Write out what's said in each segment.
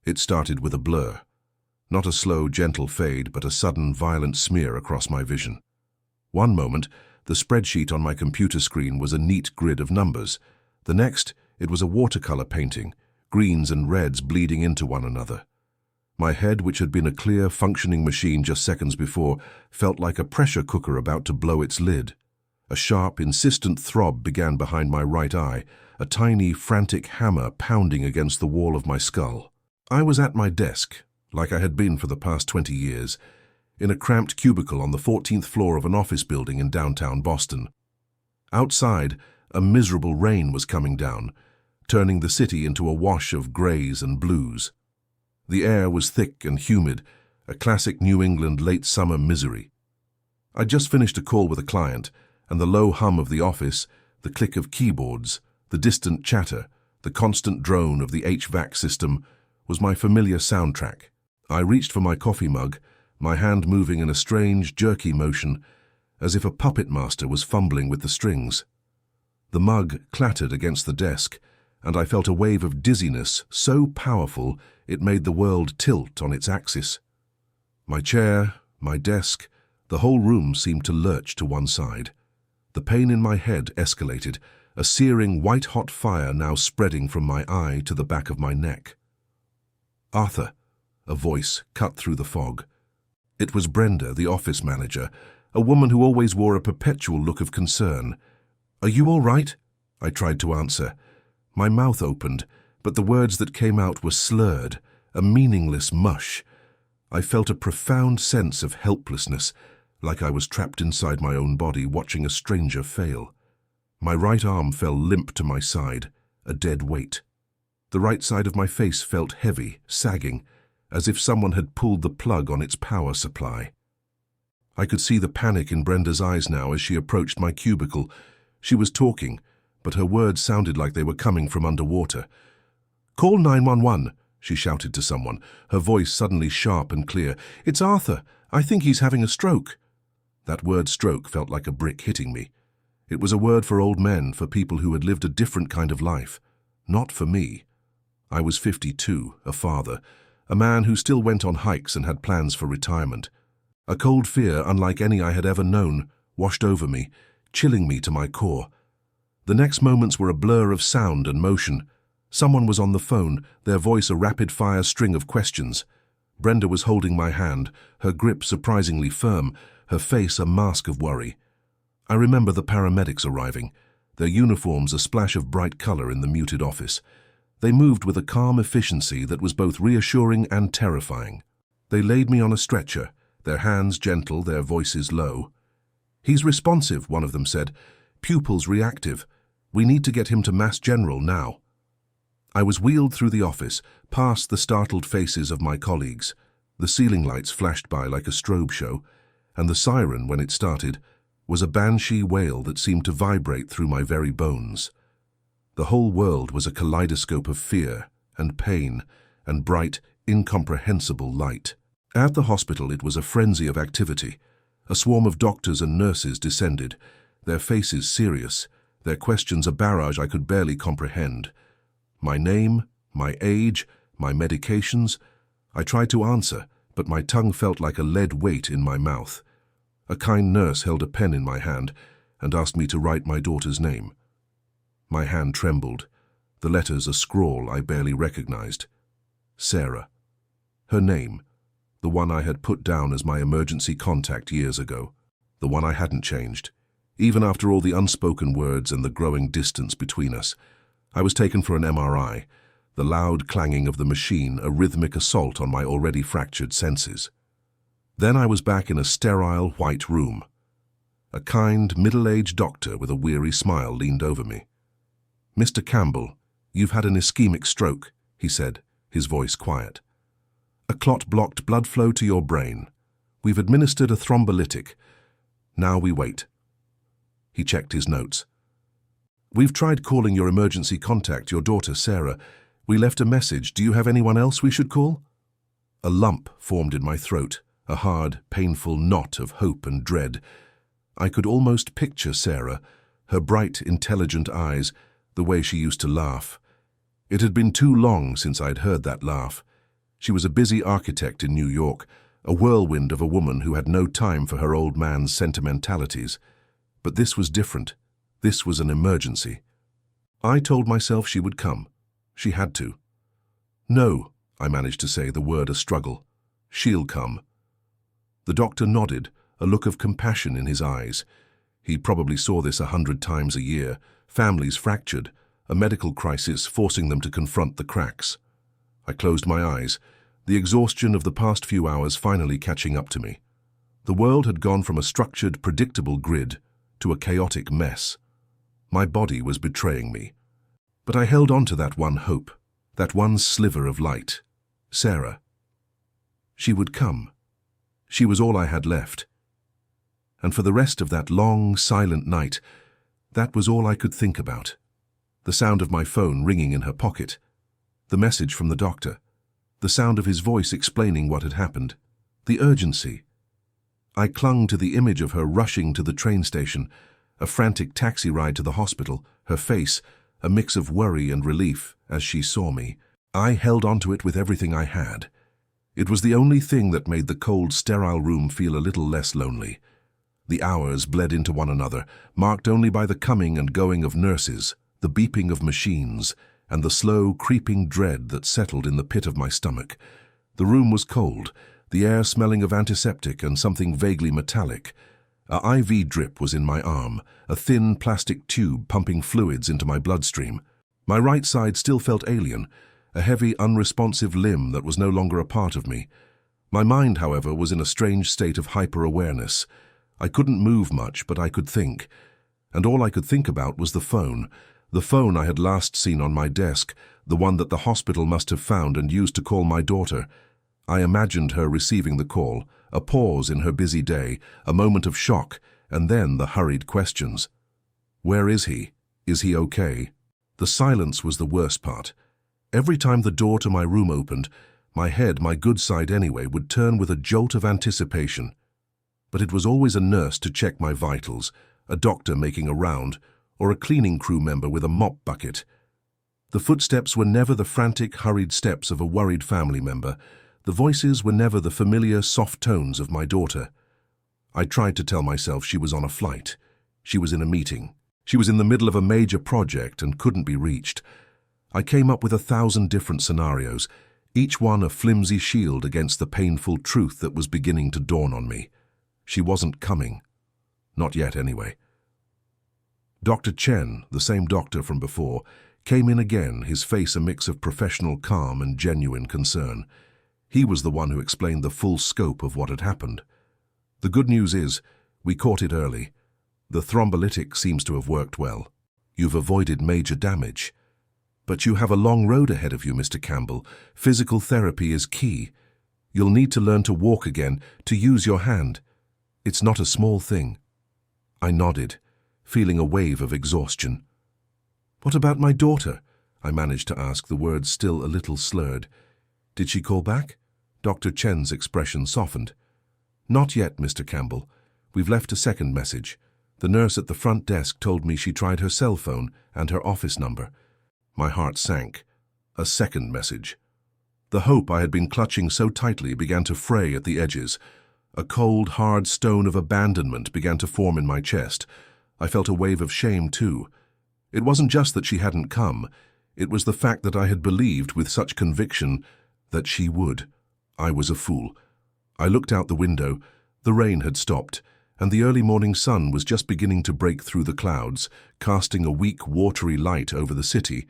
It started with a blur. Not a slow, gentle fade, but a sudden, violent smear across my vision. One moment, the spreadsheet on my computer screen was a neat grid of numbers. The next, it was a watercolor painting, greens and reds bleeding into one another. My head, which had been a clear, functioning machine just seconds before, felt like a pressure cooker about to blow its lid. A sharp, insistent throb began behind my right eye, a tiny, frantic hammer pounding against the wall of my skull. I was at my desk, like I had been for the past 20 years, in a cramped cubicle on the 14th floor of an office building in downtown Boston. Outside, a miserable rain was coming down, turning the city into a wash of grays and blues. The air was thick and humid, a classic New England late summer misery. I'd just finished a call with a client, and the low hum of the office, the click of keyboards, the distant chatter, the constant drone of the HVAC system was my familiar soundtrack. I reached for my coffee mug, my hand moving in a strange, jerky motion, as if a puppet master was fumbling with the strings. The mug clattered against the desk, and I felt a wave of dizziness so powerful it made the world tilt on its axis. My chair, my desk, the whole room seemed to lurch to one side. The pain in my head escalated, a searing white-hot fire now spreading from my eye to the back of my neck. "Arthur," a voice cut through the fog. It was Brenda, the office manager, a woman who always wore a perpetual look of concern. "Are you all right?" I tried to answer. My mouth opened, but the words that came out were slurred, a meaningless mush. I felt a profound sense of helplessness, like I was trapped inside my own body watching a stranger fail. My right arm fell limp to my side, a dead weight. The right side of my face felt heavy, sagging, as if someone had pulled the plug on its power supply. I could see the panic in Brenda's eyes now as she approached my cubicle. She was talking, but her words sounded like they were coming from underwater. "Call 911, she shouted to someone, her voice suddenly sharp and clear. "It's Arthur. I think he's having a stroke." That word stroke felt like a brick hitting me. It was a word for old men, for people who had lived a different kind of life. Not for me. I was 52, a father, a man who still went on hikes and had plans for retirement. A cold fear, unlike any I had ever known, washed over me, chilling me to my core. The next moments were a blur of sound and motion. Someone was on the phone, their voice a rapid-fire string of questions. Brenda was holding my hand, her grip surprisingly firm, her face a mask of worry. I remember the paramedics arriving, their uniforms a splash of bright color in the muted office. They moved with a calm efficiency that was both reassuring and terrifying. They laid me on a stretcher, their hands gentle, their voices low. "He's responsive," one of them said. "Pupils reactive. We need to get him to Mass General now." I was wheeled through the office, past the startled faces of my colleagues. The ceiling lights flashed by like a strobe show, and the siren, when it started, was a banshee wail that seemed to vibrate through my very bones. The whole world was a kaleidoscope of fear and pain and bright, incomprehensible light. At the hospital it was a frenzy of activity. A swarm of doctors and nurses descended, their faces serious, their questions a barrage I could barely comprehend. My name, my age, my medications. I tried to answer, but my tongue felt like a lead weight in my mouth. A kind nurse held a pen in my hand and asked me to write my daughter's name. My hand trembled, the letters a scrawl I barely recognized. Sarah. Her name, the one I had put down as my emergency contact years ago, the one I hadn't changed. Even after all the unspoken words and the growing distance between us, I was taken for an MRI, the loud clanging of the machine a rhythmic assault on my already fractured senses. Then I was back in a sterile white room. A kind, middle-aged doctor with a weary smile leaned over me. "Mr. Campbell, you've had an ischemic stroke," he said, his voice quiet. "A clot blocked blood flow to your brain. We've administered a thrombolytic. Now we wait." He checked his notes. "We've tried calling your emergency contact, your daughter, Sarah. We left a message. Do you have anyone else we should call?" A lump formed in my throat, a hard, painful knot of hope and dread. I could almost picture Sarah, her bright, intelligent eyes, the way she used to laugh. It had been too long since I'd heard that laugh. She was a busy architect in New York, a whirlwind of a woman who had no time for her old man's sentimentalities. But this was different. This was an emergency. I told myself she would come. She had to. "No," I managed to say, the word a struggle. "She'll come." The doctor nodded, a look of compassion in his eyes. He probably saw this 100 times a year, families fractured, a medical crisis forcing them to confront the cracks. I closed my eyes, the exhaustion of the past few hours finally catching up to me. The world had gone from a structured, predictable grid to a chaotic mess. My body was betraying me. But I held on to that one hope, that one sliver of light. Sarah. She would come. She was all I had left. And for the rest of that long, silent night, that was all I could think about. The sound of my phone ringing in her pocket, the message from the doctor, the sound of his voice explaining what had happened, the urgency. I clung to the image of her rushing to the train station, a frantic taxi ride to the hospital, her face, a mix of worry and relief as she saw me. I held onto it with everything I had. It was the only thing that made the cold, sterile room feel a little less lonely. The hours bled into one another, marked only by the coming and going of nurses, the beeping of machines, and the slow, creeping dread that settled in the pit of my stomach. The room was cold, the air smelling of antiseptic and something vaguely metallic. A IV drip was in my arm, a thin plastic tube pumping fluids into my bloodstream. My right side still felt alien, a heavy, unresponsive limb that was no longer a part of me. My mind, however, was in a strange state of hyper-awareness. I couldn't move much, but I could think. And all I could think about was the phone I had last seen on my desk, the one that the hospital must have found and used to call my daughter. I imagined her receiving the call, a pause in her busy day, a moment of shock, and then the hurried questions. Where is he? Is he okay? The silence was the worst part. Every time the door to my room opened, my head, my good side anyway, would turn with a jolt of anticipation. But it was always a nurse to check my vitals, a doctor making a round, or a cleaning crew member with a mop bucket. The footsteps were never the frantic, hurried steps of a worried family member. The voices were never the familiar, soft tones of my daughter. I tried to tell myself she was on a flight. She was in a meeting. She was in the middle of a major project and couldn't be reached. I came up with 1,000 different scenarios, each one a flimsy shield against the painful truth that was beginning to dawn on me. She wasn't coming. Not yet, anyway. Dr. Chen, the same doctor from before, came in again, his face a mix of professional calm and genuine concern. He was the one who explained the full scope of what had happened. The good news is, we caught it early. The thrombolytic seems to have worked well. You've avoided major damage. But you have a long road ahead of you, Mr. Campbell. Physical therapy is key. You'll need to learn to walk again, to use your hand. It's not a small thing. I nodded, feeling a wave of exhaustion. What about my daughter? I managed to ask, the words still a little slurred. Did she call back? Dr. Chen's expression softened. Not yet, Mr. Campbell. We've left a second message. The nurse at the front desk told me she tried her cell phone and her office number. My heart sank. A second message. The hope I had been clutching so tightly began to fray at the edges. A cold, hard stone of abandonment began to form in my chest. I felt a wave of shame, too. It wasn't just that she hadn't come. It was the fact that I had believed with such conviction that she would. I was a fool. I looked out the window. The rain had stopped, and the early morning sun was just beginning to break through the clouds, casting a weak, watery light over the city.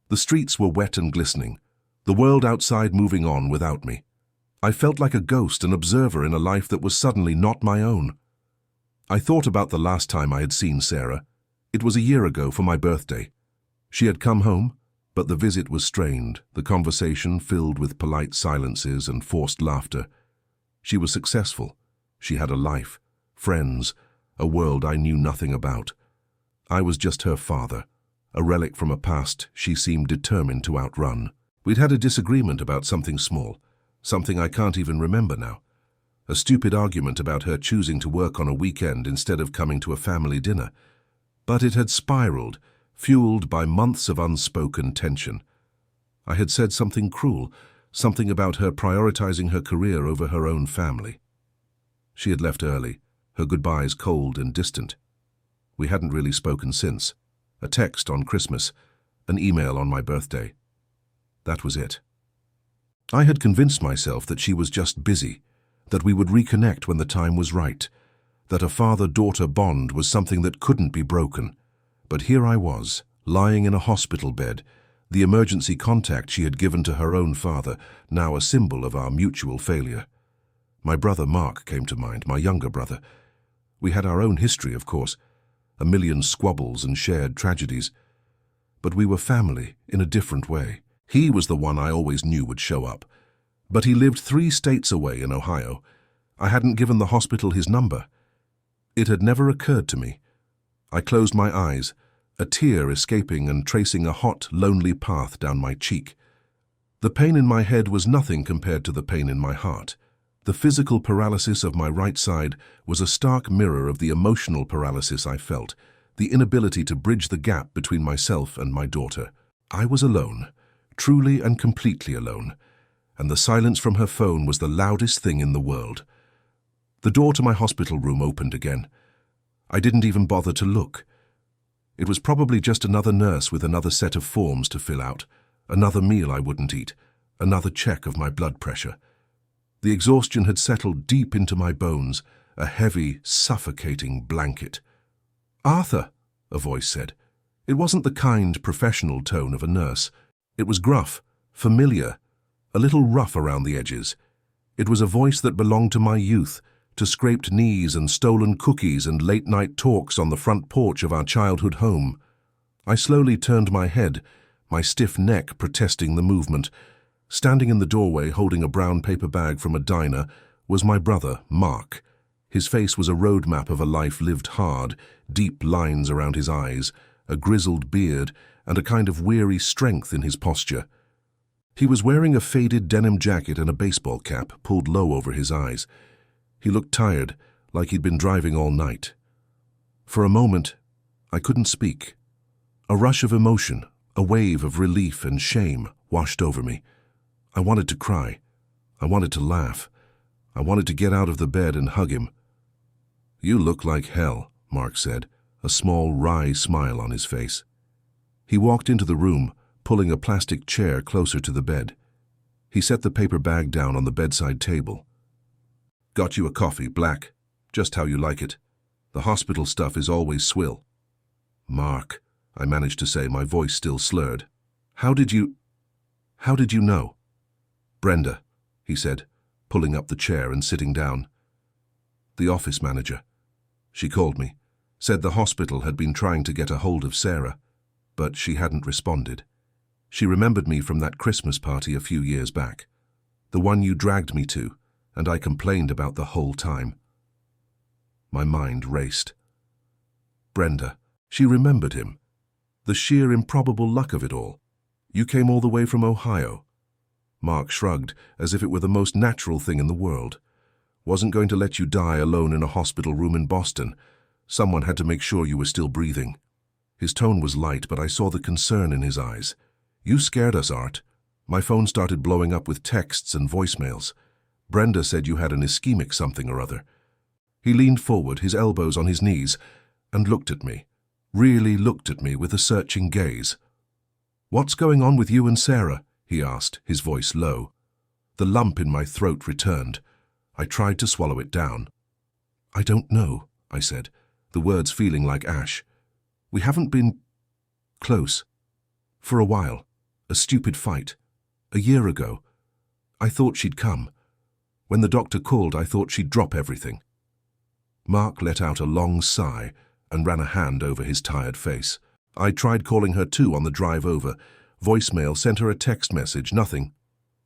The streets were wet and glistening, the world outside moving on without me. I felt like a ghost, an observer in a life that was suddenly not my own. I thought about the last time I had seen Sarah. It was a year ago for my birthday. She had come home, but the visit was strained, the conversation filled with polite silences and forced laughter. She was successful. She had a life, friends, a world I knew nothing about. I was just her father, a relic from a past she seemed determined to outrun. We'd had a disagreement about something small, something I can't even remember now. A stupid argument about her choosing to work on a weekend instead of coming to a family dinner. But it had spiraled, fueled by months of unspoken tension. I had said something cruel, something about her prioritizing her career over her own family. She had left early, her goodbyes cold and distant. We hadn't really spoken since. A text on Christmas, an email on my birthday. That was it. I had convinced myself that she was just busy, that we would reconnect when the time was right, that a father-daughter bond was something that couldn't be broken. But here I was, lying in a hospital bed, the emergency contact she had given to her own father, now a symbol of our mutual failure. My brother Mark came to mind, my younger brother. We had our own history, of course, a million squabbles and shared tragedies. But we were family in a different way. He was the one I always knew would show up. But he lived 3 states away in Ohio. I hadn't given the hospital his number. It had never occurred to me. I closed my eyes, a tear escaping and tracing a hot, lonely path down my cheek. The pain in my head was nothing compared to the pain in my heart. The physical paralysis of my right side was a stark mirror of the emotional paralysis I felt, the inability to bridge the gap between myself and my daughter. I was alone, truly and completely alone, and the silence from her phone was the loudest thing in the world. The door to my hospital room opened again. I didn't even bother to look. It was probably just another nurse with another set of forms to fill out, another meal I wouldn't eat, another check of my blood pressure. The exhaustion had settled deep into my bones, a heavy, suffocating blanket. "Arthur," a voice said. It wasn't the kind, professional tone of a nurse. It was gruff, familiar, a little rough around the edges. It was a voice that belonged to my youth, to scraped knees and stolen cookies and late-night talks on the front porch of our childhood home. I slowly turned my head, my stiff neck protesting the movement. Standing in the doorway holding a brown paper bag from a diner was my brother, Mark. His face was a roadmap of a life lived hard, deep lines around his eyes, a grizzled beard, and a kind of weary strength in his posture. He was wearing a faded denim jacket and a baseball cap pulled low over his eyes. He looked tired, like he'd been driving all night. For a moment, I couldn't speak. A rush of emotion, a wave of relief and shame washed over me. I wanted to cry. I wanted to laugh. I wanted to get out of the bed and hug him. "You look like hell," Mark said, a small, wry smile on his face. He walked into the room, pulling a plastic chair closer to the bed. He set the paper bag down on the bedside table. "Got you a coffee, black. Just how you like it. The hospital stuff is always swill." "Mark," I managed to say, my voice still slurred. How did you know?" "Brenda," he said, pulling up the chair and sitting down. "The office manager. She called me, said the hospital had been trying to get a hold of Sarah, but she hadn't responded. She remembered me from that Christmas party a few years back, the one you dragged me to, and I complained about the whole time." My mind raced. Brenda, she remembered him. The sheer improbable luck of it all. "You came all the way from Ohio." Mark shrugged, as if it were the most natural thing in the world. "Wasn't going to let you die alone in a hospital room in Boston. Someone had to make sure you were still breathing." His tone was light, but I saw the concern in his eyes. "You scared us, Art. My phone started blowing up with texts and voicemails. Brenda said you had an ischemic something or other." He leaned forward, his elbows on his knees, and looked at me, really looked at me with a searching gaze. "What's going on with you and Sarah?" he asked, his voice low. The lump in my throat returned. I tried to swallow it down. "I don't know," I said, the words feeling like ash. "We haven't been close. For a while. A stupid fight. A year ago. I thought she'd come. When the doctor called, I thought she'd drop everything." Mark let out a long sigh and ran a hand over his tired face. "I tried calling her too on the drive over. Voicemail, sent her a text message, nothing."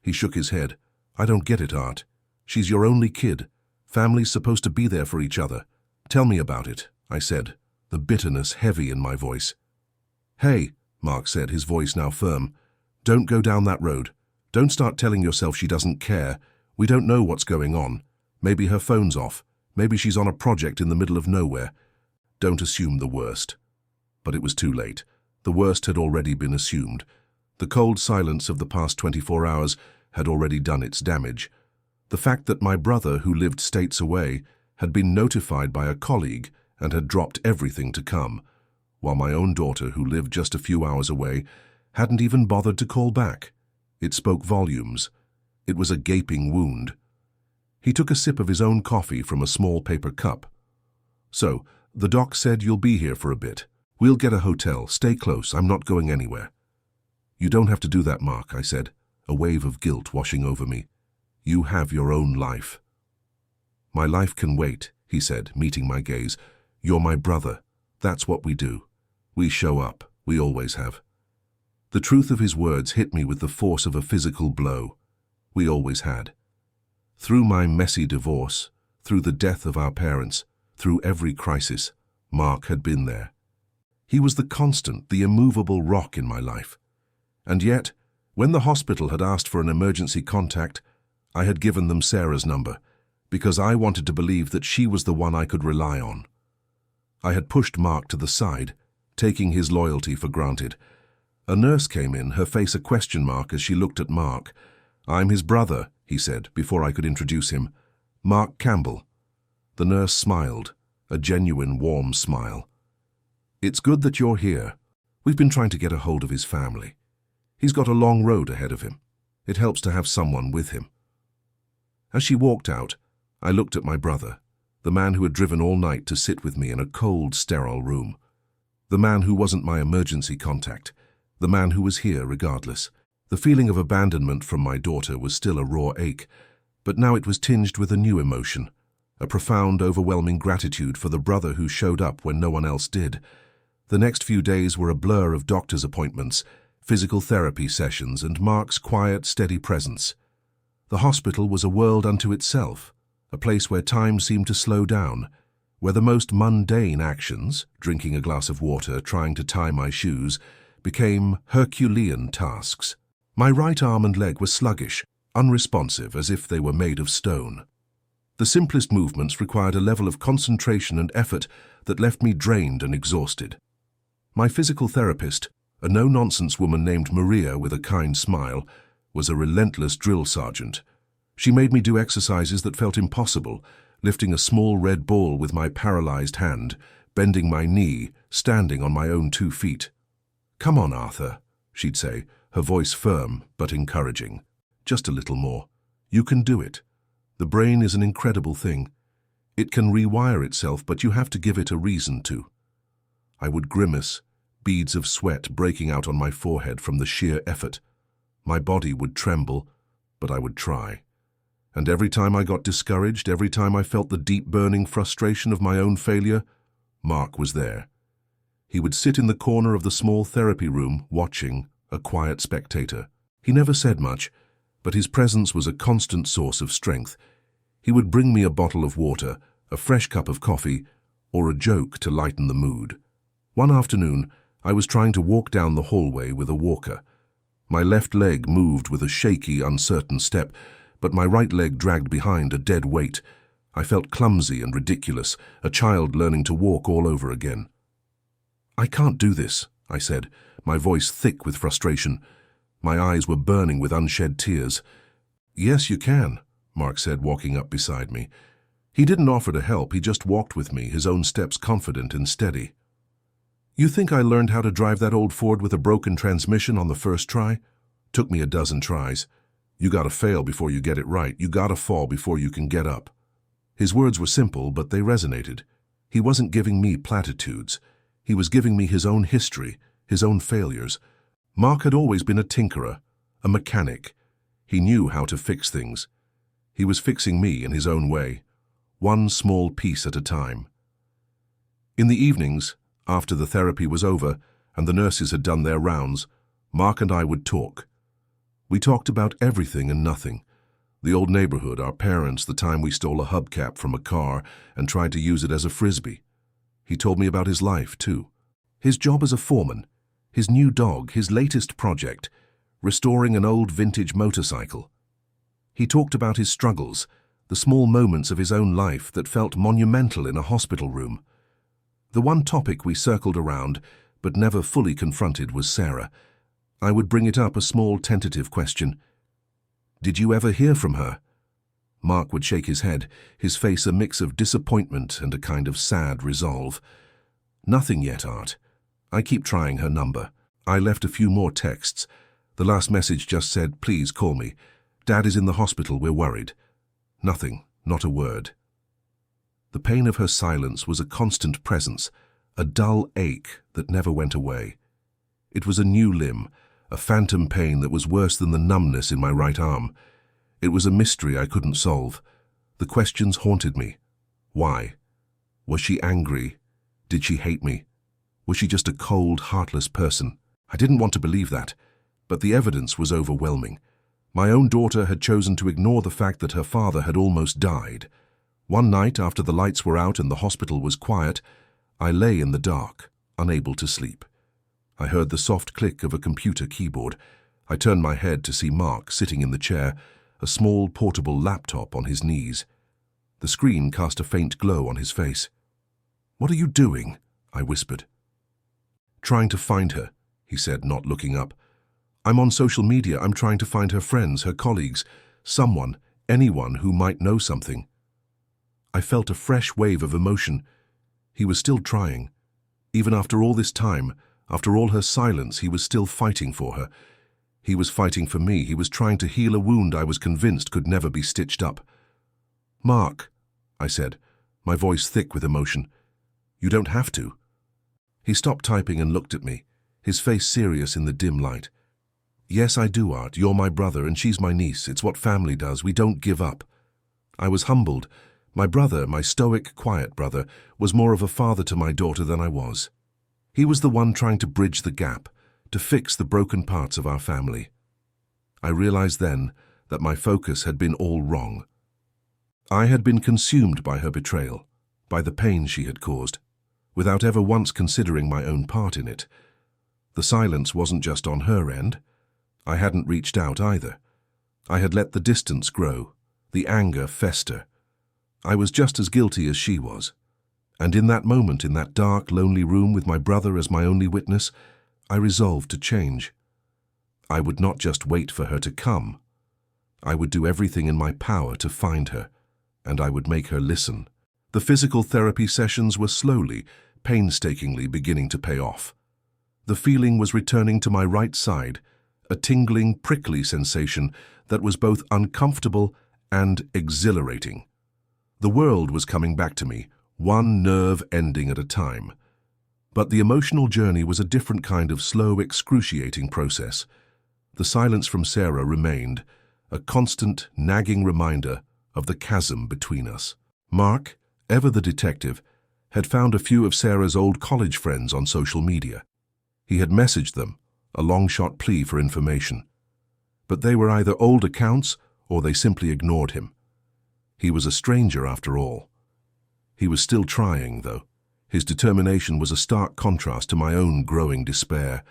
He shook his head. "I don't get it, Art. She's your only kid. Family's supposed to be there for each other. Tell me about it," I said, the bitterness heavy in my voice. "Hey," Mark said, his voice now firm. "Don't go down that road. Don't start telling yourself she doesn't care. We don't know what's going on. Maybe her phone's off. Maybe she's on a project in the middle of nowhere. Don't assume the worst." But it was too late. The worst had already been assumed. The cold silence of the past 24 hours had already done its damage. The fact that my brother, who lived states away, had been notified by a colleague and had dropped everything to come, while my own daughter, who lived just a few hours away, hadn't even bothered to call back. It spoke volumes. It was a gaping wound. He took a sip of his own coffee from a small paper cup. "So, the doc said you'll be here for a bit. We'll get a hotel. Stay close. I'm not going anywhere." "You don't have to do that, Mark," I said, a wave of guilt washing over me. "You have your own life." "My life can wait," he said, meeting my gaze. "You're my brother. That's what we do. We show up. We always have." The truth of his words hit me with the force of a physical blow. We always had. Through my messy divorce, through the death of our parents, through every crisis, Mark had been there. He was the constant, the immovable rock in my life. And yet, when the hospital had asked for an emergency contact, I had given them Sarah's number, because I wanted to believe that she was the one I could rely on. I had pushed Mark to the side, taking his loyalty for granted. A nurse came in, her face a question mark as she looked at Mark. "I'm his brother," he said, before I could introduce him. "Mark Campbell." The nurse smiled, a genuine, warm smile. "It's good that you're here. We've been trying to get a hold of his family. He's got a long road ahead of him. It helps to have someone with him." As she walked out, I looked at my brother, the man who had driven all night to sit with me in a cold, sterile room. The man who wasn't my emergency contact. The man who was here regardless. The feeling of abandonment from my daughter was still a raw ache, but now it was tinged with a new emotion, a profound, overwhelming gratitude for the brother who showed up when no one else did. The next few days were a blur of doctor's appointments, physical therapy sessions, and Mark's quiet, steady presence. The hospital was a world unto itself, a place where time seemed to slow down, where the most mundane actions, drinking a glass of water, trying to tie my shoes, became Herculean tasks. My right arm and leg were sluggish, unresponsive, as if they were made of stone. The simplest movements required a level of concentration and effort that left me drained and exhausted. My physical therapist, a no-nonsense woman named Maria with a kind smile, was a relentless drill sergeant. She made me do exercises that felt impossible, lifting a small red ball with my paralyzed hand, bending my knee, standing on my own 2 feet. "Come on, Arthur," she'd say, her voice firm but encouraging. "Just a little more. You can do it. The brain is an incredible thing. It can rewire itself, but you have to give it a reason to." I would grimace, beads of sweat breaking out on my forehead from the sheer effort. My body would tremble, but I would try. And every time I got discouraged, every time I felt the deep burning frustration of my own failure, Mark was there. He would sit in the corner of the small therapy room, watching, a quiet spectator. He never said much, but his presence was a constant source of strength. He would bring me a bottle of water, a fresh cup of coffee, or a joke to lighten the mood. One afternoon, I was trying to walk down the hallway with a walker. My left leg moved with a shaky, uncertain step, but my right leg dragged behind a dead weight. I felt clumsy and ridiculous, a child learning to walk all over again. "I can't do this," I said, my voice thick with frustration. My eyes were burning with unshed tears. "Yes, you can," Mark said, walking up beside me. He didn't offer to help, he just walked with me, his own steps confident and steady. "You think I learned how to drive that old Ford with a broken transmission on the first try? Took me a dozen tries. You gotta fail before you get it right. You gotta fall before you can get up." His words were simple, but they resonated. He wasn't giving me platitudes. He was giving me his own history, his own failures. Mark had always been a tinkerer, a mechanic. He knew how to fix things. He was fixing me in his own way, one small piece at a time. In the evenings, after the therapy was over and the nurses had done their rounds, Mark and I would talk. We talked about everything and nothing. The old neighborhood, our parents, the time we stole a hubcap from a car and tried to use it as a frisbee. He told me about his life, too. His job as a foreman, his new dog, his latest project, restoring an old vintage motorcycle. He talked about his struggles, the small moments of his own life that felt monumental in a hospital room. The one topic we circled around, but never fully confronted, was Sarah. I would bring it up, a small tentative question. Did you ever hear from her? Mark would shake his head, his face a mix of disappointment and a kind of sad resolve. Nothing yet, Art. I keep trying her number. I left a few more texts. The last message just said, please call me. Dad is in the hospital, we're worried. Nothing, not a word. The pain of her silence was a constant presence, a dull ache that never went away. It was a new limb, a phantom pain that was worse than the numbness in my right arm. It was a mystery I couldn't solve. The questions haunted me. Why? Was she angry? Did she hate me? Was she just a cold, heartless person? I didn't want to believe that, but the evidence was overwhelming. My own daughter had chosen to ignore the fact that her father had almost died. One night, after the lights were out and the hospital was quiet, I lay in the dark, unable to sleep. I heard the soft click of a computer keyboard. I turned my head to see Mark sitting in the chair, a small portable laptop on his knees. The screen cast a faint glow on his face. "What are you doing?" I whispered. "Trying to find her," he said, not looking up. "I'm on social media. I'm trying to find her friends, her colleagues, someone, anyone who might know something." I felt a fresh wave of emotion. He was still trying. Even after all this time, after all her silence, he was still fighting for her. He was fighting for me. He was trying to heal a wound I was convinced could never be stitched up. "Mark," I said, my voice thick with emotion, "you don't have to." He stopped typing and looked at me, his face serious in the dim light. "Yes, I do, Art. You're my brother and she's my niece. It's what family does. We don't give up." I was humbled. My brother, my stoic, quiet brother, was more of a father to my daughter than I was. He was the one trying to bridge the gap, to fix the broken parts of our family. I realized then that my focus had been all wrong. I had been consumed by her betrayal, by the pain she had caused, without ever once considering my own part in it. The silence wasn't just on her end. I hadn't reached out either. I had let the distance grow, the anger fester. I was just as guilty as she was. And in that moment, in that dark, lonely room with my brother as my only witness, I resolved to change. I would not just wait for her to come. I would do everything in my power to find her, and I would make her listen. The physical therapy sessions were slowly, painstakingly beginning to pay off. The feeling was returning to my right side, a tingling, prickly sensation that was both uncomfortable and exhilarating. The world was coming back to me, one nerve ending at a time. But the emotional journey was a different kind of slow, excruciating process. The silence from Sarah remained, a constant, nagging reminder of the chasm between us. Mark, ever the detective, had found a few of Sarah's old college friends on social media. He had messaged them, a long-shot plea for information. But they were either old accounts or they simply ignored him. He was a stranger after all. He was still trying, though. His determination was a stark contrast to my own growing despair.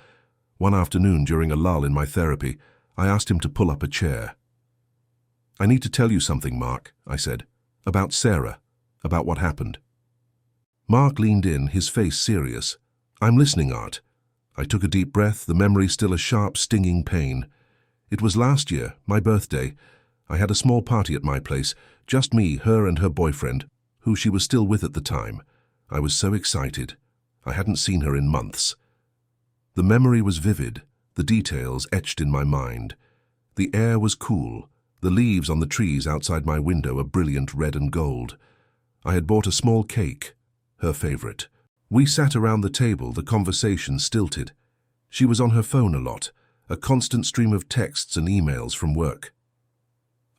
One afternoon during a lull in my therapy, I asked him to pull up a chair. "I need to tell you something, Mark," I said, "about Sarah, about what happened." Mark leaned in, his face serious. "I'm listening, Art." I took a deep breath, the memory still a sharp, stinging pain. "It was last year, my birthday. I had a small party at my place, just me, her and her boyfriend, who she was still with at the time. I was so excited. I hadn't seen her in months. The memory was vivid, the details etched in my mind. The air was cool, the leaves on the trees outside my window a brilliant red and gold. I had bought a small cake, her favorite. We sat around the table, the conversation stilted. She was on her phone a lot, a constant stream of texts and emails from work.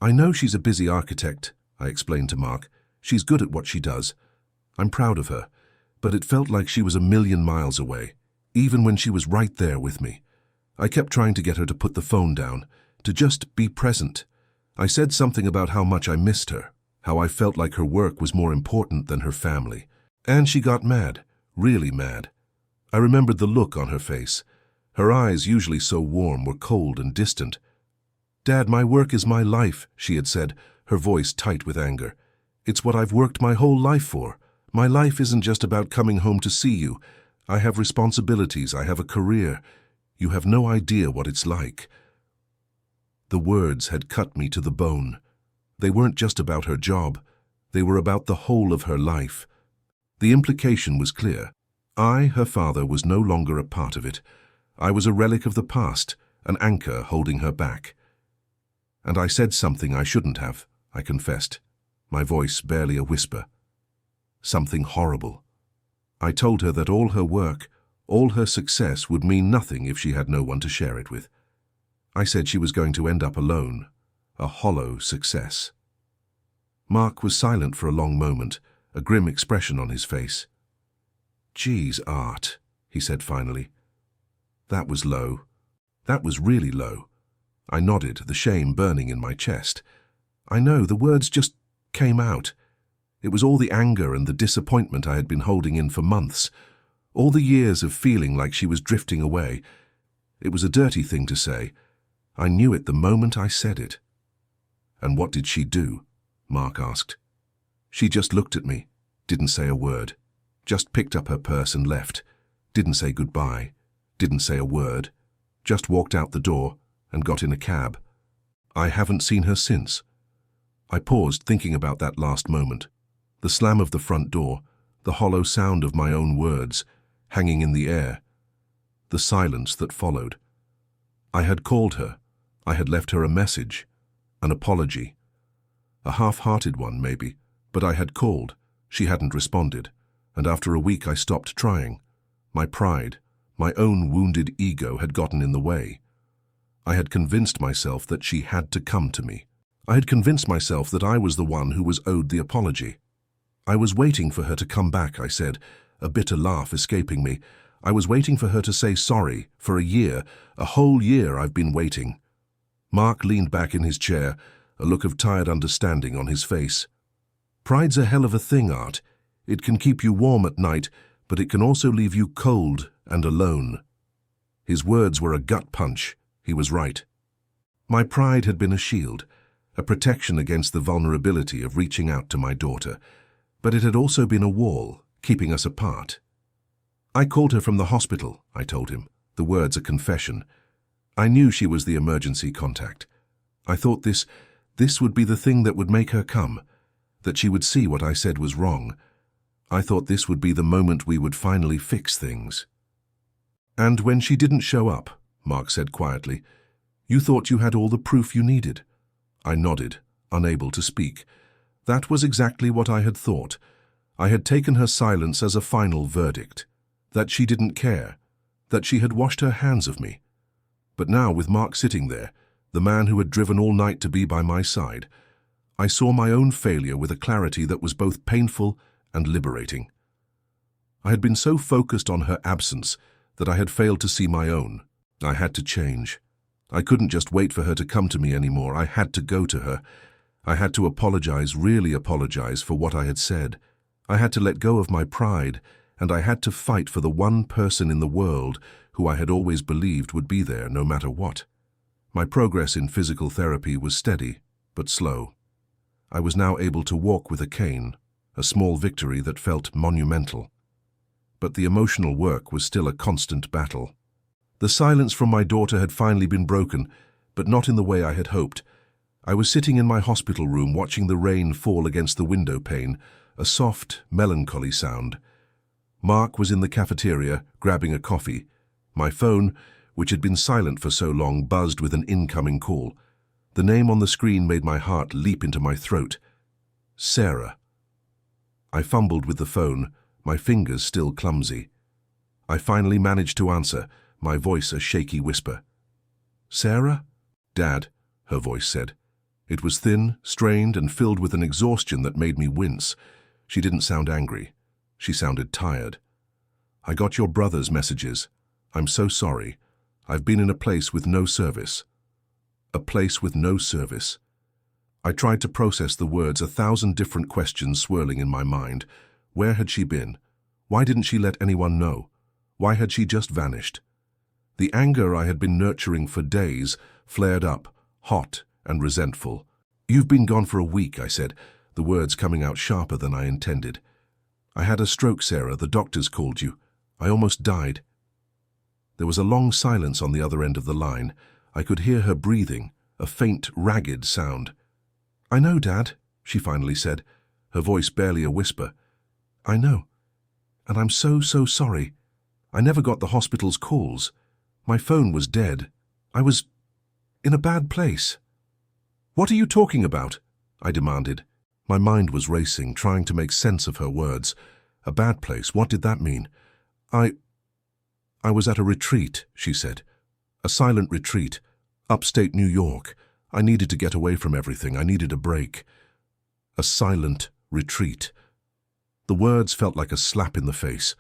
"I know she's a busy architect," I explained to Mark. "She's good at what she does. I'm proud of her, but it felt like she was a million miles away, even when she was right there with me. I kept trying to get her to put the phone down, to just be present. I said something about how much I missed her, how I felt like her work was more important than her family. And she got mad, really mad. I remembered the look on her face. Her eyes, usually so warm, were cold and distant. "Dad, my work is my life," she had said, her voice tight with anger. "It's what I've worked my whole life for. My life isn't just about coming home to see you. I have responsibilities, I have a career. You have no idea what it's like." The words had cut me to the bone. They weren't just about her job. They were about the whole of her life. The implication was clear. I, her father, was no longer a part of it. I was a relic of the past, an anchor holding her back. And I said something I shouldn't have, I confessed, my voice barely a whisper. Something horrible. I told her that all her work, all her success would mean nothing if she had no one to share it with. I said she was going to end up alone, a hollow success. Mark was silent for a long moment, a grim expression on his face. "Geez, Art," he said finally. "That was low. That was really low." I nodded, the shame burning in my chest. I know, the words just came out. It was all the anger and the disappointment I had been holding in for months, all the years of feeling like she was drifting away. It was a dirty thing to say. I knew it the moment I said it. "And what did she do?" Mark asked. "She just looked at me, didn't say a word, just picked up her purse and left, didn't say goodbye, didn't say a word, just walked out the door and got in a cab. I haven't seen her since." I paused, thinking about that last moment. The slam of the front door, the hollow sound of my own words, hanging in the air. The silence that followed. I had called her. I had left her a message, an apology. A half-hearted one, maybe, but I had called. She hadn't responded, and after a week I stopped trying. My pride, my own wounded ego had gotten in the way. I had convinced myself that she had to come to me. I had convinced myself that I was the one who was owed the apology. "I was waiting for her to come back," I said, a bitter laugh escaping me. "I was waiting for her to say sorry, for a year, a whole year I've been waiting." Mark leaned back in his chair, a look of tired understanding on his face. "Pride's a hell of a thing, Art. It can keep you warm at night, but it can also leave you cold and alone." His words were a gut punch. He was right. My pride had been a shield, a protection against the vulnerability of reaching out to my daughter, but it had also been a wall, keeping us apart. "I called her from the hospital," I told him, the words a confession. I knew she was the emergency contact. I thought this would be the thing that would make her come, that she would see what I said was wrong. I thought this would be the moment we would finally fix things. "And when she didn't show up," Mark said quietly, "you thought you had all the proof you needed?" I nodded, unable to speak. That was exactly what I had thought. I had taken her silence as a final verdict, that she didn't care, that she had washed her hands of me. But now, with Mark sitting there, the man who had driven all night to be by my side, I saw my own failure with a clarity that was both painful and liberating. I had been so focused on her absence that I had failed to see my own. I had to change. I couldn't just wait for her to come to me anymore. I had to go to her. I had to apologize, really apologize for what I had said. I had to let go of my pride, and I had to fight for the one person in the world who I had always believed would be there no matter what. My progress in physical therapy was steady, but slow. I was now able to walk with a cane, a small victory that felt monumental. But the emotional work was still a constant battle. The silence from my daughter had finally been broken, but not in the way I had hoped. I was sitting in my hospital room watching the rain fall against the window pane, a soft, melancholy sound. Mark was in the cafeteria, grabbing a coffee. My phone, which had been silent for so long, buzzed with an incoming call. The name on the screen made my heart leap into my throat. Sarah. I fumbled with the phone, my fingers still clumsy. I finally managed to answer, my voice a shaky whisper. "Sarah?" "Dad," her voice said. It was thin, strained, and filled with an exhaustion that made me wince. She didn't sound angry. She sounded tired. "I got your brother's messages. I'm so sorry. I've been in a place with no service." A place with no service. I tried to process the words, 1,000 different questions swirling in my mind. Where had she been? Why didn't she let anyone know? Why had she just vanished? The anger I had been nurturing for days flared up, hot and resentful. "You've been gone for a week," I said, the words coming out sharper than I intended. "I had a stroke, Sarah. The doctors called you. I almost died." There was a long silence on the other end of the line. I could hear her breathing, a faint, ragged sound. "I know, Dad," she finally said, her voice barely a whisper. "I know. And I'm so sorry. I never got the hospital's calls. My phone was dead. I was in a bad place." "What are you talking about?" I demanded. My mind was racing, trying to make sense of her words. A bad place, what did that mean? I was at a retreat, she said. A silent retreat. Upstate New York. I needed to get away from everything. I needed a break. A silent retreat. The words felt like a slap in the face.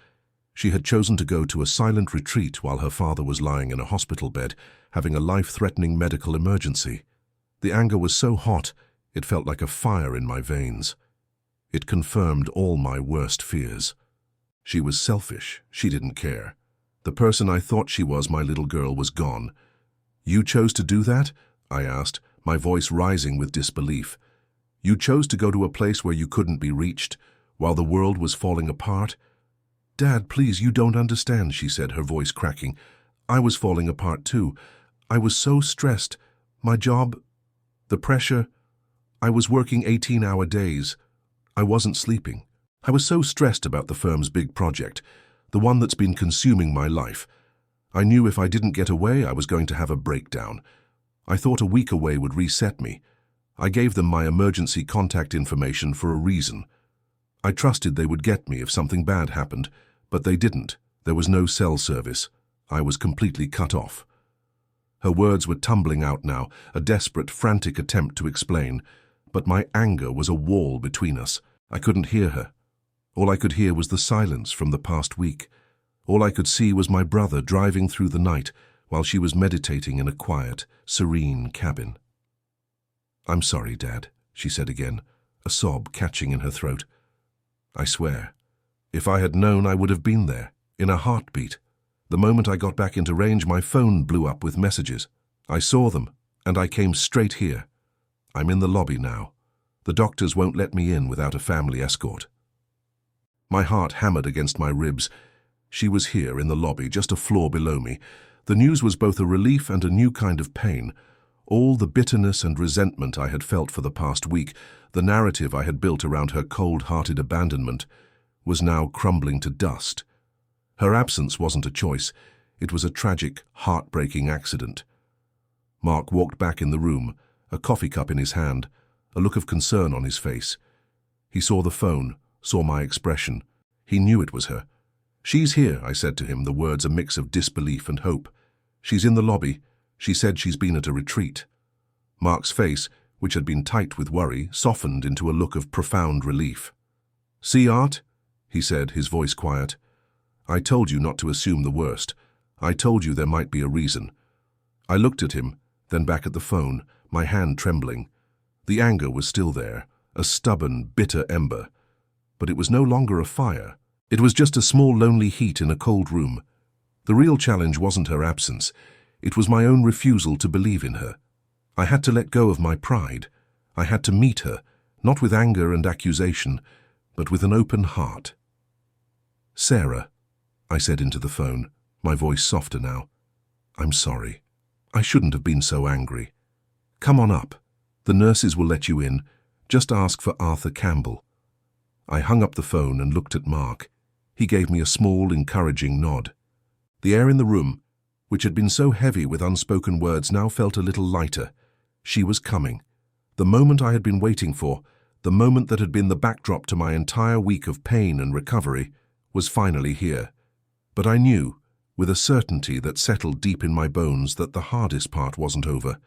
She had chosen to go to a silent retreat while her father was lying in a hospital bed, having a life-threatening medical emergency. The anger was so hot, it felt like a fire in my veins. It confirmed all my worst fears. She was selfish. She didn't care. The person I thought she was, my little girl, was gone. "You chose to do that?" I asked, my voice rising with disbelief. "You chose to go to a place where you couldn't be reached, while the world was falling apart?" "Dad, please, you don't understand," she said, her voice cracking. "I was falling apart too. I was so stressed. My job, the pressure. I was working 18-hour days. I wasn't sleeping. I was so stressed about the firm's big project, the one that's been consuming my life. I knew if I didn't get away, I was going to have a breakdown. I thought a week away would reset me. I gave them my emergency contact information for a reason. I trusted they would get me if something bad happened, but they didn't. There was no cell service. I was completely cut off." Her words were tumbling out now, a desperate, frantic attempt to explain, but my anger was a wall between us. I couldn't hear her. All I could hear was the silence from the past week. All I could see was my brother driving through the night while she was meditating in a quiet, serene cabin. "I'm sorry, Dad," she said again, a sob catching in her throat. "I swear, if I had known, I would have been there, in a heartbeat. The moment I got back into range, my phone blew up with messages. I saw them, and I came straight here. I'm in the lobby now. The doctors won't let me in without a family escort." My heart hammered against my ribs. She was here in the lobby, just a floor below me. The news was both a relief and a new kind of pain. All the bitterness and resentment I had felt for the past week, the narrative I had built around her cold-hearted abandonment, was now crumbling to dust. Her absence wasn't a choice. It was a tragic, heartbreaking accident. Mark walked back in the room, a coffee cup in his hand, a look of concern on his face. He saw the phone, saw my expression. He knew it was her. "She's here," I said to him, the words a mix of disbelief and hope. "She's in the lobby. She said she's been at a retreat." Mark's face, which had been tight with worry, softened into a look of profound relief. "See, Art?" he said, his voice quiet. "I told you not to assume the worst. I told you there might be a reason." I looked at him, then back at the phone, my hand trembling. The anger was still there, a stubborn, bitter ember. But it was no longer a fire. It was just a small, lonely heat in a cold room. The real challenge wasn't her absence. It was my own refusal to believe in her. I had to let go of my pride. I had to meet her, not with anger and accusation, but with an open heart. "Sarah," I said into the phone, my voice softer now. "I'm sorry. I shouldn't have been so angry. Come on up. The nurses will let you in. Just ask for Arthur Campbell." I hung up the phone and looked at Mark. He gave me a small, encouraging nod. The air in the room, which had been so heavy with unspoken words, now felt a little lighter. She was coming. The moment I had been waiting for, the moment that had been the backdrop to my entire week of pain and recovery, was finally here. But I knew, with a certainty that settled deep in my bones, that the hardest part wasn't over.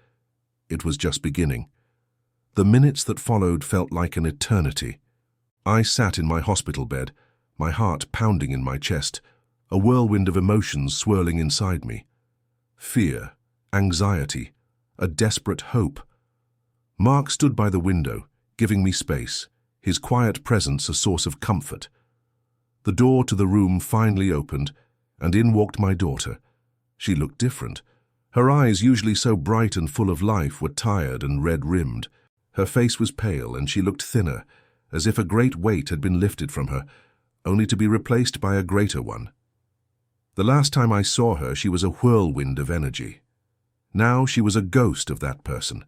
It was just beginning. The minutes that followed felt like an eternity. I sat in my hospital bed, my heart pounding in my chest, a whirlwind of emotions swirling inside me. Fear, anxiety, a desperate hope. Mark stood by the window, giving me space, his quiet presence a source of comfort. The door to the room finally opened, and in walked my daughter. She looked different. Her eyes, usually so bright and full of life, were tired and red-rimmed. Her face was pale, and she looked thinner, as if a great weight had been lifted from her, only to be replaced by a greater one. The last time I saw her, she was a whirlwind of energy. Now she was a ghost of that person,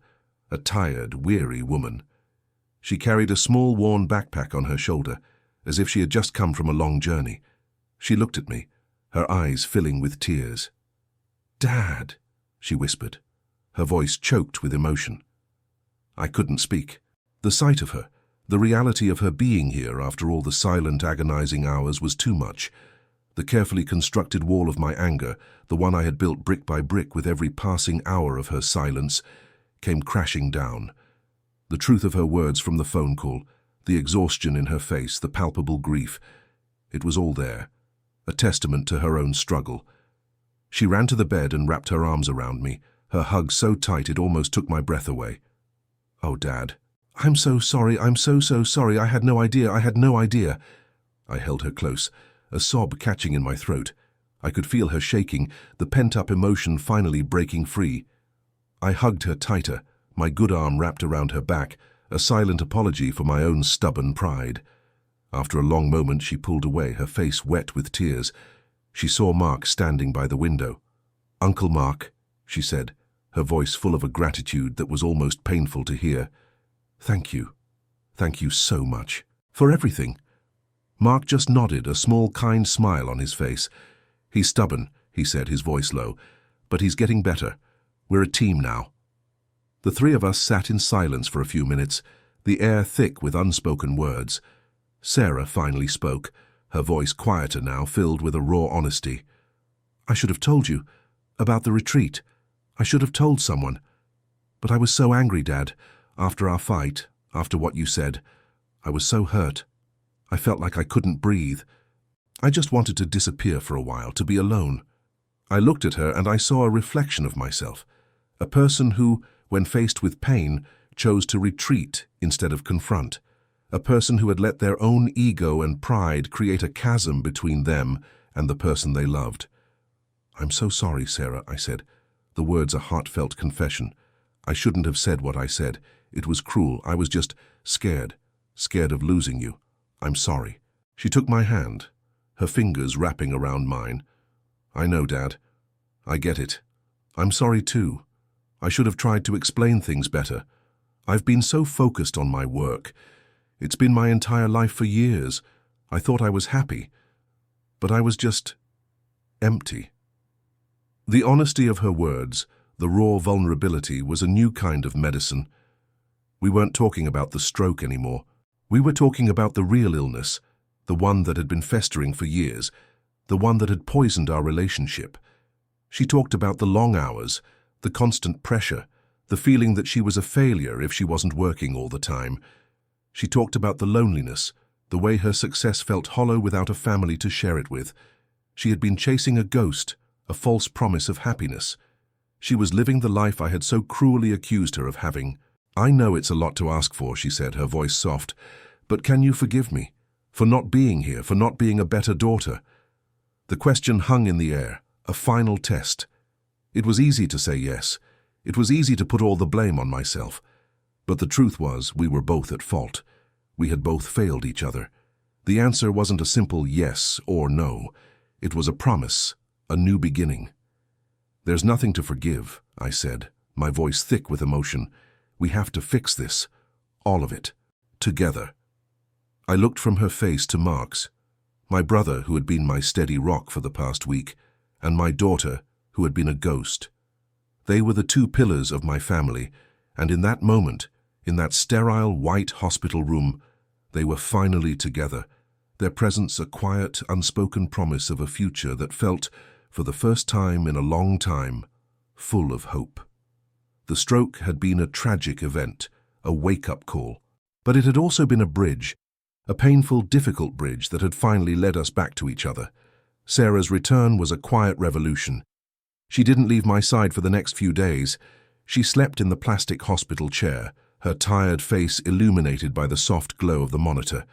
a tired, weary woman. She carried a small, worn backpack on her shoulder, as if she had just come from a long journey. She looked at me, her eyes filling with tears. "Dad," she whispered, her voice choked with emotion. I couldn't speak. The sight of her, the reality of her being here after all the silent, agonizing hours was too much. The carefully constructed wall of my anger, the one I had built brick by brick with every passing hour of her silence, came crashing down. The truth of her words from the phone call, the exhaustion in her face, the palpable grief, it was all there, a testament to her own struggle. She ran to the bed and wrapped her arms around me, her hug so tight it almost took my breath away. "Oh, Dad, I'm so sorry, I'm so sorry, I had no idea. I held her close, a sob catching in my throat. I could feel her shaking, the pent-up emotion finally breaking free. I hugged her tighter, my good arm wrapped around her back, a silent apology for my own stubborn pride. After a long moment she pulled away, her face wet with tears. She saw Mark standing by the window. "Uncle Mark," she said, her voice full of a gratitude that was almost painful to hear. Thank you so much, for everything." Mark just nodded, a small kind smile on his face. "He's stubborn," he said, his voice low, "but he's getting better. We're a team now." The three of us sat in silence for a few minutes, the air thick with unspoken words. Sarah finally spoke, her voice quieter now, filled with a raw honesty. "I should have told you about the retreat. I should have told someone. But I was so angry, Dad, after our fight, after what you said. I was so hurt. I felt like I couldn't breathe. I just wanted to disappear for a while, to be alone." I looked at her and I saw a reflection of myself, a person who, when faced with pain, chose to retreat instead of confront, a person who had let their own ego and pride create a chasm between them and the person they loved. "I'm so sorry, Sarah," I said, the words a heartfelt confession. "I shouldn't have said what I said. It was cruel. I was just scared of losing you. I'm sorry." She took my hand, her fingers wrapping around mine. "I know, Dad. I get it. I'm sorry too. I should have tried to explain things better. I've been so focused on my work. It's been my entire life for years. I thought I was happy, but I was just empty." The honesty of her words, the raw vulnerability, was a new kind of medicine. We weren't talking about the stroke anymore. We were talking about the real illness, the one that had been festering for years, the one that had poisoned our relationship. She talked about the long hours, the constant pressure, the feeling that she was a failure if she wasn't working all the time. She talked about the loneliness, the way her success felt hollow without a family to share it with. She had been chasing a ghost, a false promise of happiness. She was living the life I had so cruelly accused her of having. "I know it's a lot to ask for," she said, her voice soft, "but can you forgive me for not being here, for not being a better daughter?" The question hung in the air, a final test. It was easy to say yes. It was easy to put all the blame on myself. But the truth was, we were both at fault. We had both failed each other. The answer wasn't a simple yes or no. It was a promise, a new beginning. "There's nothing to forgive," I said, my voice thick with emotion. "We have to fix this, all of it, together." I looked from her face to Mark's, my brother who had been my steady rock for the past week, and my daughter who had been a ghost. They were the two pillars of my family, and in that moment, in that sterile white hospital room, they were finally together, their presence a quiet, unspoken promise of a future that felt, for the first time in a long time, full of hope. The stroke had been a tragic event, a wake-up call, but it had also been a bridge, a painful, difficult bridge that had finally led us back to each other. Sarah's return was a quiet revolution. She didn't leave my side for the next few days. She slept in the plastic hospital chair, her tired face illuminated by the soft glow of the monitor.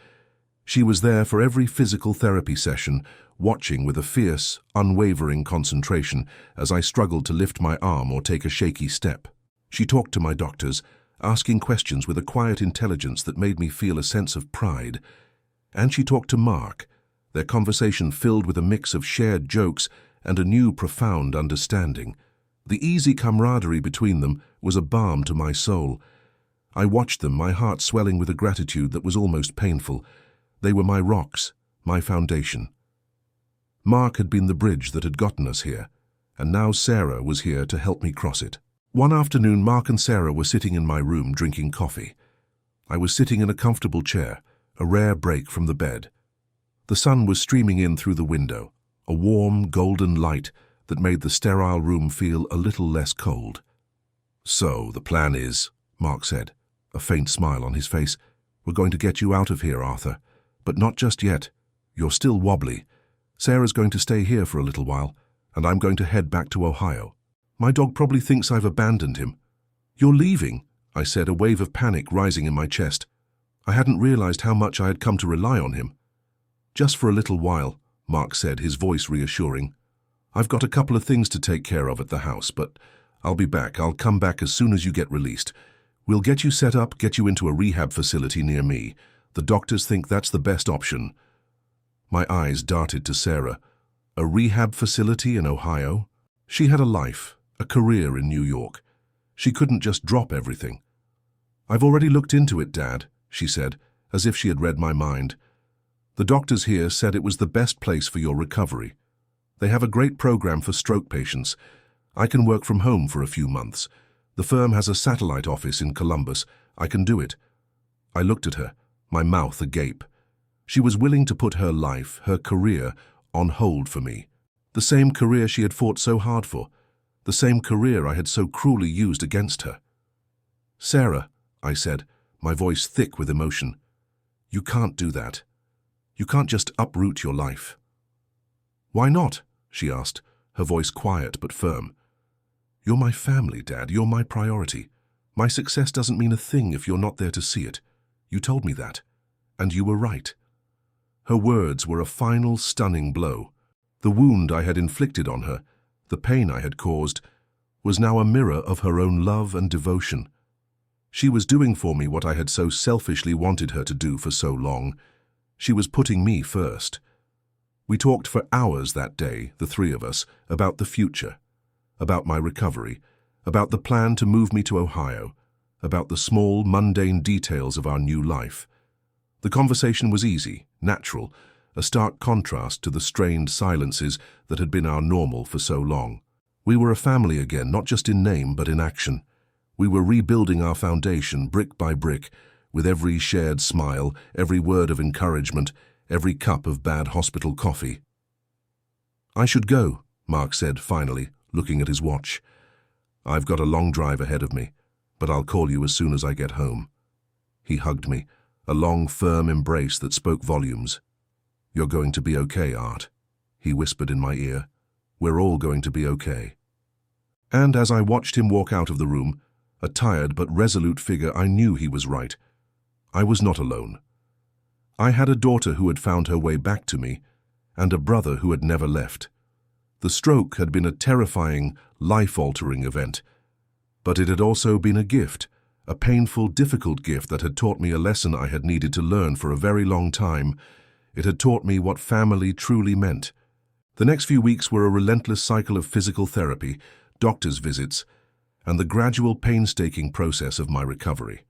She was there for every physical therapy session, watching with a fierce, unwavering concentration as I struggled to lift my arm or take a shaky step. She talked to my doctors, asking questions with a quiet intelligence that made me feel a sense of pride. And she talked to Mark, their conversation filled with a mix of shared jokes and a new profound understanding. The easy camaraderie between them was a balm to my soul. I watched them, my heart swelling with a gratitude that was almost painful. They were my rocks, my foundation. Mark had been the bridge that had gotten us here, and now Sarah was here to help me cross it. One afternoon, Mark and Sarah were sitting in my room drinking coffee. I was sitting in a comfortable chair, a rare break from the bed. The sun was streaming in through the window, a warm, golden light that made the sterile room feel a little less cold. "So, the plan is," Mark said, a faint smile on his face, "we're going to get you out of here, Arthur. But not just yet. You're still wobbly. Sarah's going to stay here for a little while, and I'm going to head back to Ohio. My dog probably thinks I've abandoned him." "You're leaving?" I said, a wave of panic rising in my chest. I hadn't realized how much I had come to rely on him. "Just for a little while," Mark said, his voice reassuring. "I've got a couple of things to take care of at the house, but I'll be back. I'll come back as soon as you get released. We'll get you set up, get you into a rehab facility near me. The doctors think that's the best option." My eyes darted to Sarah. A rehab facility in Ohio? She had a life, a career in New York. She couldn't just drop everything. "I've already looked into it, Dad," she said, as if she had read my mind. "The doctors here said it was the best place for your recovery. They have a great program for stroke patients. I can work from home for a few months. The firm has a satellite office in Columbus. I can do it." I looked at her, my mouth agape. She was willing to put her life, her career, on hold for me. The same career she had fought so hard for. The same career I had so cruelly used against her. "Sarah," I said, my voice thick with emotion, "you can't do that. You can't just uproot your life." "Why not?" she asked, her voice quiet but firm. "You're my family, Dad. You're my priority. My success doesn't mean a thing if you're not there to see it. You told me that. And you were right." Her words were a final, stunning blow. The wound I had inflicted on her, the pain I had caused, was now a mirror of her own love and devotion. She was doing for me what I had so selfishly wanted her to do for so long. She was putting me first. We talked for hours that day, the three of us, about the future, about my recovery, about the plan to move me to Ohio, about the small, mundane details of our new life. The conversation was easy, natural, a stark contrast to the strained silences that had been our normal for so long. We were a family again, not just in name but in action. We were rebuilding our foundation brick by brick, with every shared smile, every word of encouragement, every cup of bad hospital coffee. "I should go," Mark said finally, looking at his watch. "I've got a long drive ahead of me, but I'll call you as soon as I get home." He hugged me, a long, firm embrace that spoke volumes. "You're going to be okay, Art," he whispered in my ear. "We're all going to be okay." And as I watched him walk out of the room, a tired but resolute figure, I knew he was right. I was not alone. I had a daughter who had found her way back to me, and a brother who had never left. The stroke had been a terrifying, life-altering event, but it had also been a gift, a painful, difficult gift that had taught me a lesson I had needed to learn for a very long time. It had taught me what family truly meant. The next few weeks were a relentless cycle of physical therapy, doctor's visits, and the gradual, painstaking process of my recovery.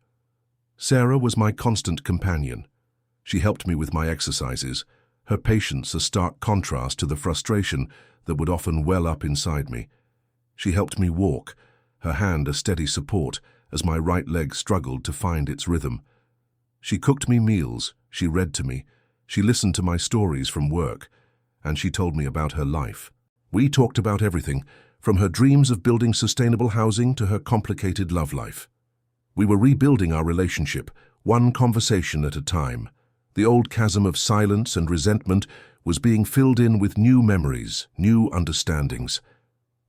Sarah was my constant companion. She helped me with my exercises, her patience a stark contrast to the frustration that would often well up inside me. She helped me walk, her hand a steady support as my right leg struggled to find its rhythm. She cooked me meals, she read to me, she listened to my stories from work, and she told me about her life. We talked about everything, from her dreams of building sustainable housing to her complicated love life. We were rebuilding our relationship, one conversation at a time. The old chasm of silence and resentment was being filled in with new memories, new understandings.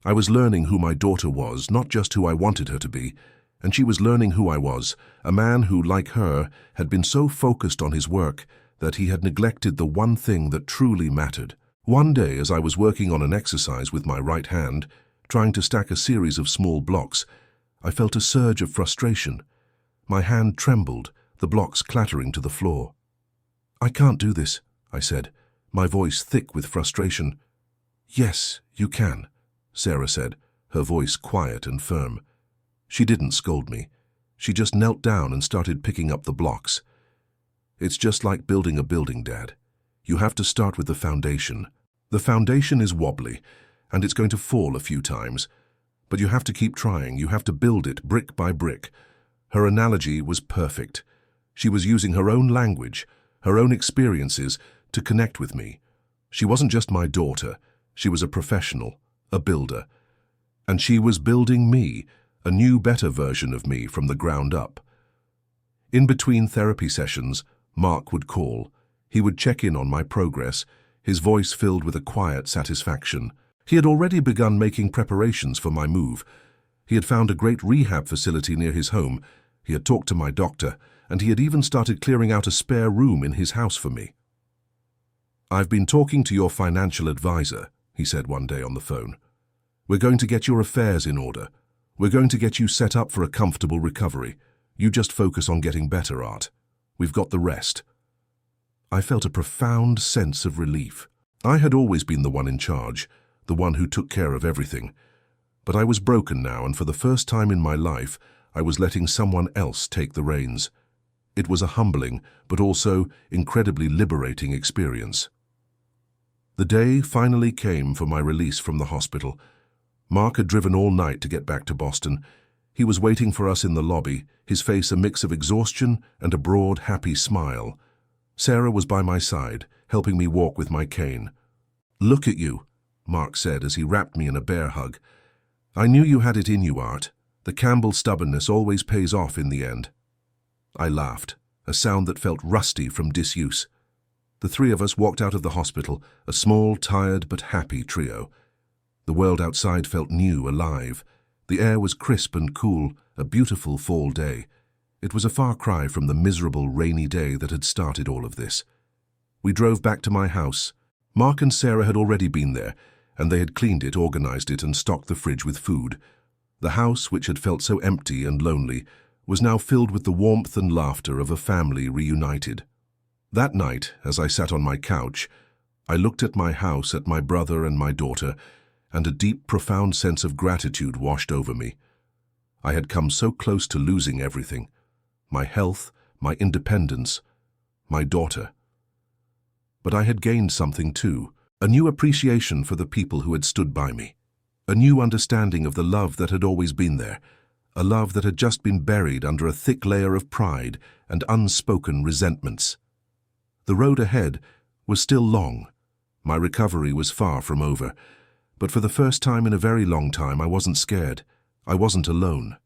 I was learning who my daughter was, not just who I wanted her to be, and she was learning who I was, a man who, like her, had been so focused on his work that he had neglected the one thing that truly mattered. One day, as I was working on an exercise with my right hand, trying to stack a series of small blocks, I felt a surge of frustration. My hand trembled, the blocks clattering to the floor. "I can't do this," I said, my voice thick with frustration. "Yes, you can," Sarah said, her voice quiet and firm. She didn't scold me. She just knelt down and started picking up the blocks. "It's just like building a building, Dad. You have to start with the foundation. The foundation is wobbly, and it's going to fall a few times. But you have to keep trying. You have to build it brick by brick." Her analogy was perfect. She was using her own language, her own experiences, to connect with me. She wasn't just my daughter. She was a professional, a builder. And she was building me, a new, better version of me from the ground up. In between therapy sessions, Mark would call. He would check in on my progress, his voice filled with a quiet satisfaction. He had already begun making preparations for my move. He had found a great rehab facility near his home. He had talked to my doctor, and he had even started clearing out a spare room in his house for me. "I've been talking to your financial advisor," he said one day on the phone. "We're going to get your affairs in order. We're going to get you set up for a comfortable recovery. You just focus on getting better, Art. We've got the rest." I felt a profound sense of relief. I had always been the one in charge, the one who took care of everything. But I was broken now, and for the first time in my life, I was letting someone else take the reins. It was a humbling, but also incredibly liberating experience. The day finally came for my release from the hospital. Mark had driven all night to get back to Boston. He was waiting for us in the lobby, his face a mix of exhaustion and a broad, happy smile. Sarah was by my side, helping me walk with my cane. "Look at you," Mark said as he wrapped me in a bear hug. "I knew you had it in you, Art. The Campbell stubbornness always pays off in the end." I laughed, a sound that felt rusty from disuse. The three of us walked out of the hospital, a small, tired but happy trio. The world outside felt new, alive. The air was crisp and cool, a beautiful fall day. It was a far cry from the miserable, rainy day that had started all of this. We drove back to my house. Mark and Sarah had already been there, and they had cleaned it, organized it, and stocked the fridge with food. The house, which had felt so empty and lonely, was now filled with the warmth and laughter of a family reunited. That night, as I sat on my couch, I looked at my house, at my brother and my daughter, and a deep, profound sense of gratitude washed over me. I had come so close to losing everything: my health, my independence, my daughter. But I had gained something too, a new appreciation for the people who had stood by me, a new understanding of the love that had always been there, a love that had just been buried under a thick layer of pride and unspoken resentments. The road ahead was still long. My recovery was far from over, but for the first time in a very long time I wasn't scared. I wasn't alone.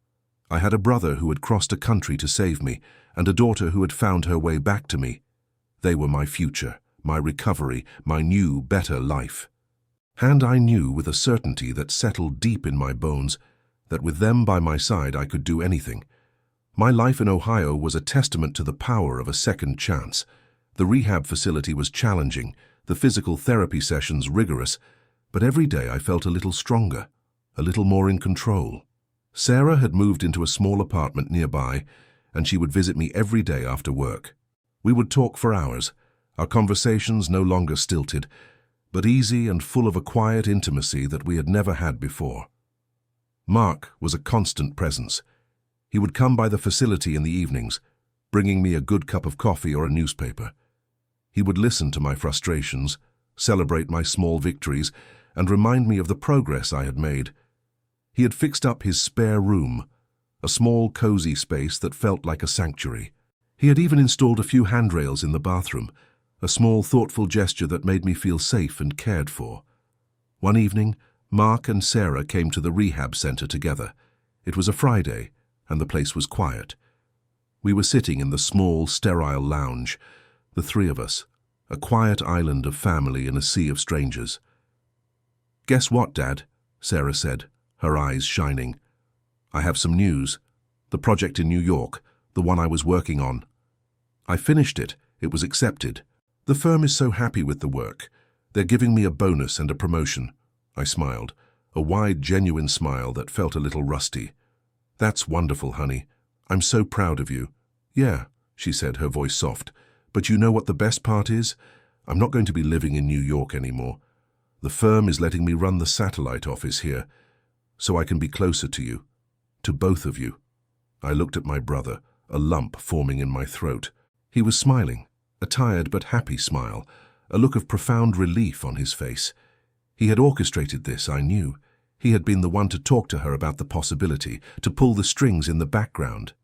I had a brother who had crossed a country to save me, and a daughter who had found her way back to me. They were my future, my recovery, my new, better life. And I knew with a certainty that settled deep in my bones that with them by my side I could do anything. My life in Ohio was a testament to the power of a second chance. The rehab facility was challenging, the physical therapy sessions rigorous, but every day I felt a little stronger, a little more in control. Sarah had moved into a small apartment nearby, and she would visit me every day after work. We would talk for hours, our conversations no longer stilted, but easy and full of a quiet intimacy that we had never had before. Mark was a constant presence. He would come by the facility in the evenings, bringing me a good cup of coffee or a newspaper. He would listen to my frustrations, celebrate my small victories, and remind me of the progress I had made. He had fixed up his spare room, a small, cozy space that felt like a sanctuary. He had even installed a few handrails in the bathroom, a small, thoughtful gesture that made me feel safe and cared for. One evening, Mark and Sarah came to the rehab center together. It was a Friday, and the place was quiet. We were sitting in the small, sterile lounge, the three of us, a quiet island of family in a sea of strangers. "Guess what, Dad?" Sarah said, her eyes shining. "I have some news. The project in New York, the one I was working on. I finished it. It was accepted. The firm is so happy with the work. They're giving me a bonus and a promotion." I smiled, a wide, genuine smile that felt a little rusty. "That's wonderful, honey. I'm so proud of you." "Yeah," she said, her voice soft. "But you know what the best part is? I'm not going to be living in New York anymore. The firm is letting me run the satellite office here. so I can be closer to you, to both of you. I looked at my brother, a lump forming in my throat. He was smiling, a tired but happy smile, a look of profound relief on his face. He had orchestrated this, I knew. He had been the one to talk to her about the possibility, to pull the strings in the background.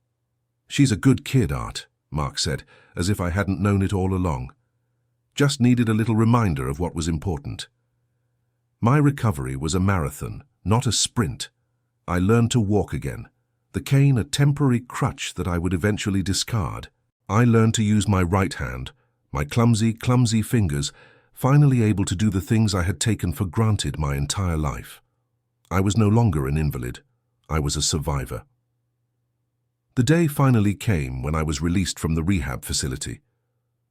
"She's a good kid, Art," Mark said, as if I hadn't known it all along. Just needed a little reminder of what was important. My recovery was a marathon, not a sprint. I learned to walk again, the cane a temporary crutch that I would eventually discard. I learned to use my right hand, my clumsy fingers, finally able to do the things I had taken for granted my entire life. I was no longer an invalid. I was a survivor. The day finally came when I was released from the rehab facility.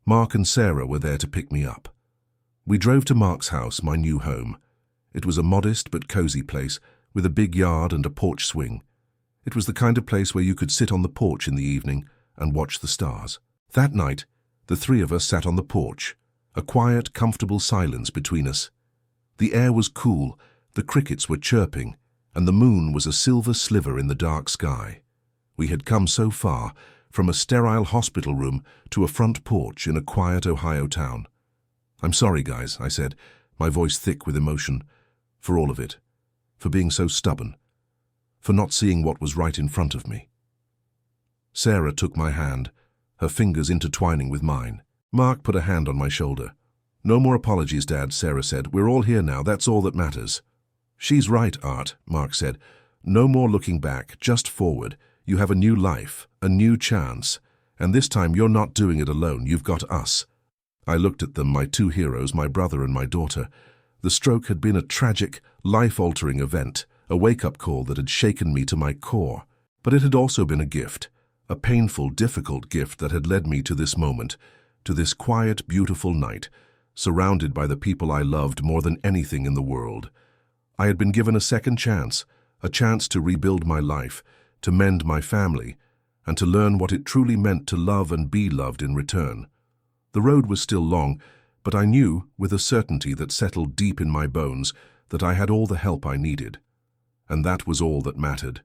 Mark and Sarah were there to pick me up. We drove to Mark's house, my new home. It was a modest but cozy place with a big yard and a porch swing. It was the kind of place where you could sit on the porch in the evening and watch the stars. That night, the three of us sat on the porch, a quiet, comfortable silence between us. The air was cool, the crickets were chirping, and the moon was a silver sliver in the dark sky. We had come so far, from a sterile hospital room to a front porch in a quiet Ohio town. "I'm sorry, guys," I said, my voice thick with emotion, "for all of it, for being so stubborn, for not seeing what was right in front of me." Sarah took my hand, her fingers intertwining with mine. Mark put a hand on my shoulder. "No more apologies, Dad," Sarah said. "We're all here now, that's all that matters." "She's right, Art," Mark said. "No more looking back, just forward. You have a new life, a new chance, and this time you're not doing it alone, you've got us." I looked at them, my two heroes, my brother and my daughter. The stroke had been a tragic, life-altering event, a wake-up call that had shaken me to my core. But it had also been a gift, a painful, difficult gift that had led me to this moment, to this quiet, beautiful night, surrounded by the people I loved more than anything in the world. I had been given a second chance, a chance to rebuild my life, to mend my family, and to learn what it truly meant to love and be loved in return. The road was still long, but I knew, with a certainty that settled deep in my bones, that I had all the help I needed. And that was all that mattered.